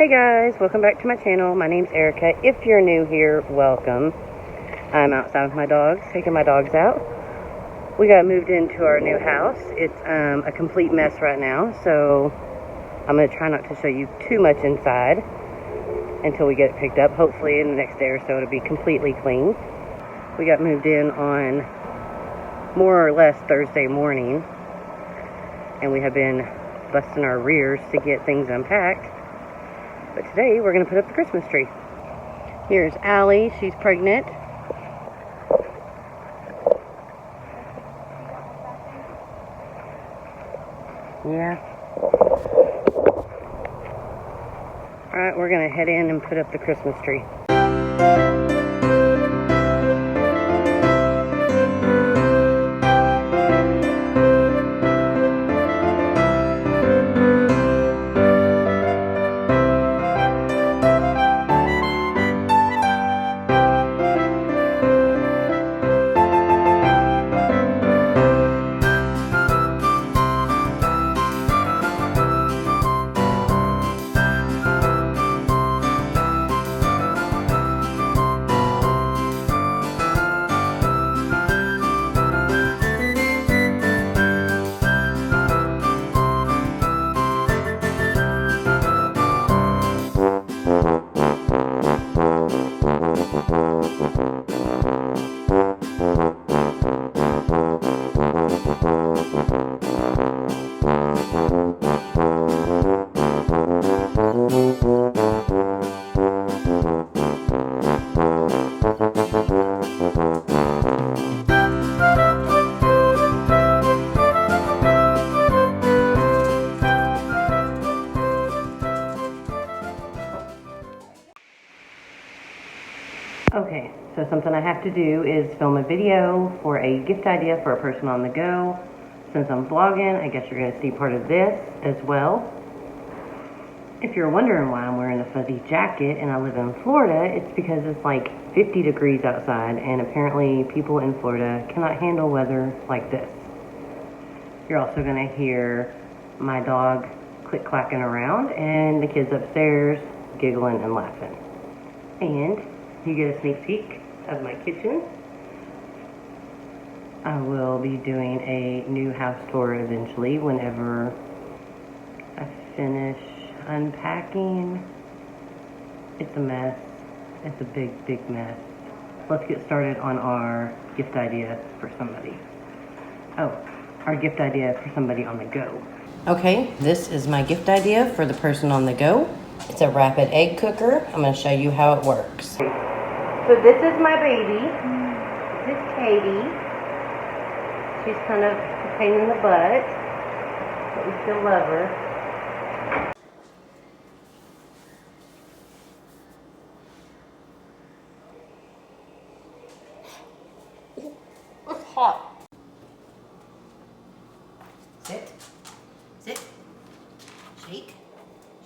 Hey guys, welcome back to my channel. My name's Erica. If you're new here, welcome. I'm outside with my dogs, taking my dogs out. We got moved into our new house. It's a complete mess right now, so I'm going to try not to show you too much inside until we get it picked up. Hopefully in the next day or so it'll be completely clean. We got moved in on more or less Thursday morning, and we have been busting our rears to get things unpacked. But today we're going to put up the Christmas tree. Here's Allie. She's pregnant. Yeah. Alright, we're going to head in and put up the Christmas tree. Okay, so something I have to do is film a video for a gift idea for a person on the go. Since I'm vlogging, I guess you're going to see part of this as well. If you're wondering why I'm wearing a fuzzy jacket and I live in Florida, it's because it's like 50 degrees outside, and apparently people in Florida cannot handle weather like this. You're also going to hear my dog click-clacking around and the kids upstairs giggling and laughing. And you get a sneak peek of my kitchen. I will be doing a new house tour eventually whenever I finish unpacking. It's a mess. It's a big, big mess. Let's get started on our gift idea for somebody. Oh, our gift idea for somebody on the go. Okay, this is my gift idea for the person on the go. It's a rapid egg cooker. I'm going to show you how it works. So this is my baby. This is Katie. She's kind of a pain in the butt, but we still love her. It's hot. Sit. Sit. Shake.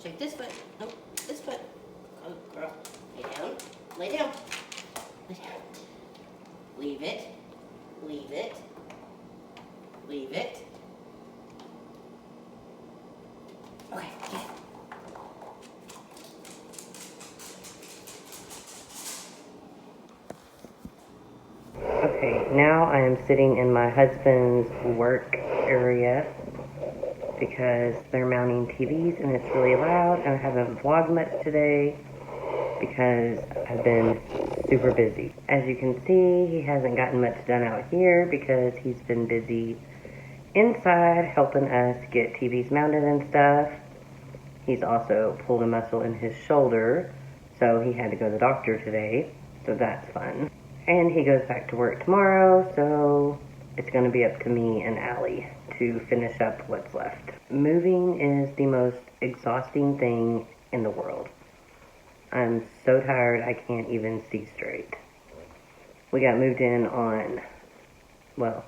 Shake this foot. Nope, this foot. Go, girl. Lay down. Lay down. Lay down. Leave it. Leave it. Leave it. Okay, get it. Okay, now I am sitting in my husband's work area because they're mounting TVs and it's really loud, and I haven't Vlogmas today because I've been super busy. As you can see, he hasn't gotten much done out here because he's been busy inside helping us get TVs mounted and stuff. He's also pulled a muscle in his shoulder, so he had to go to the doctor today, so that's fun. And he goes back to work tomorrow, so it's going to be up to me and Allie to finish up what's left. Moving is the most exhausting thing in the world. I'm so tired I can't even see straight. We got moved in on, well,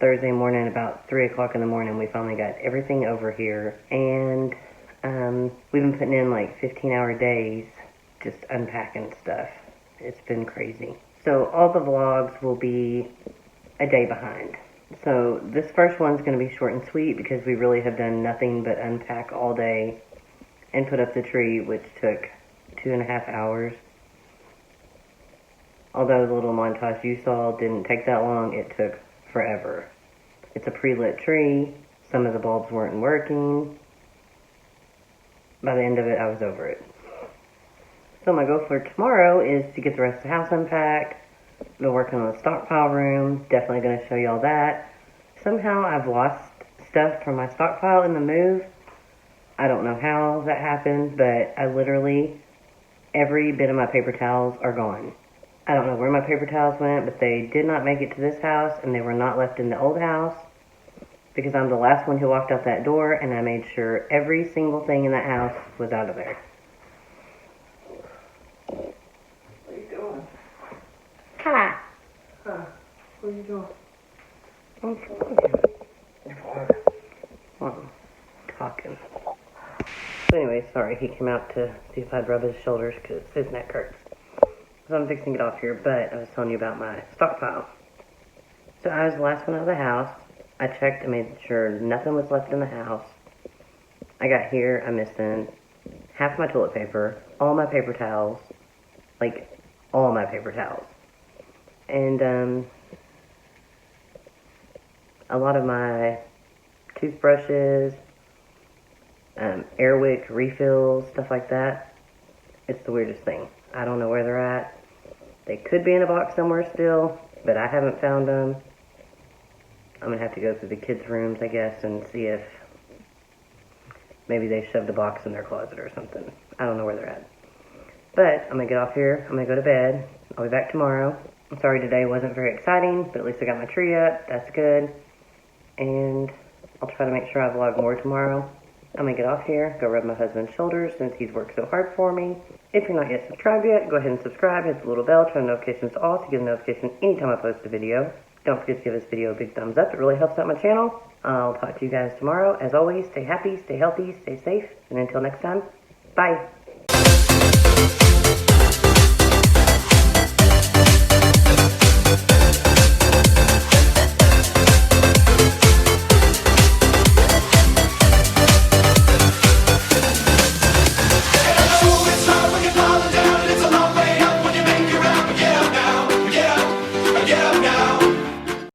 Thursday morning, about 3 o'clock in the morning. We finally got everything over here, and we've been putting in like 15-hour days just unpacking stuff. It's been crazy. So all the vlogs will be a day behind. So this first one's going to be short and sweet because we really have done nothing but unpack all day and put up the tree, which took 2.5 hours. Although the little montage you saw didn't take that long, it took forever. It's a pre-lit tree. Some of the bulbs weren't working. By the end of it, I was over it. So my goal for tomorrow is to get the rest of the house unpacked. Been working on the stockpile room. Definitely going to show y'all that. Somehow I've lost stuff from my stockpile in the move. I don't know how that happened, but I literally, every bit of my paper towels are gone. I don't know where my paper towels went, but they did not make it to this house, and they were not left in the old house, because I'm the last one who walked out that door, and I made sure every single thing in that house was out of there. What are you doing? Hi. Huh? What are you doing? I'm vlogging. You're vlogging. Well, talking. So anyway, sorry, he came out to see if I'd rub his shoulders because his neck hurts. So I'm fixing to get off here, but I was telling you about my stockpile. So I was the last one out of the house. I checked and made sure nothing was left in the house. I got here, I'm missing half my toilet paper, all my paper towels, like all my paper towels. And a lot of my toothbrushes, VRYQQ refills, stuff like that. It's the weirdest thing. I don't know where they're at. They could be in a box somewhere still, but I haven't found them. I'm going to have to go through the kids' rooms, I guess, and see if maybe they shoved a box in their closet or something. I don't know where they're at. But I'm going to get off here. I'm going to go to bed. I'll be back tomorrow. I'm sorry today wasn't very exciting, but at least I got my tree up. That's good. And I'll try to make sure I vlog more tomorrow. I'm going to get off here, go rub my husband's shoulders since he's worked so hard for me. If you're not yet subscribed yet, go ahead and subscribe. Hit the little bell, turn notifications to all to get a notification anytime I post a video. Don't forget to give this video a big thumbs up. It really helps out my channel. I'll talk to you guys tomorrow. As always, stay happy, stay healthy, stay safe. And until next time, bye.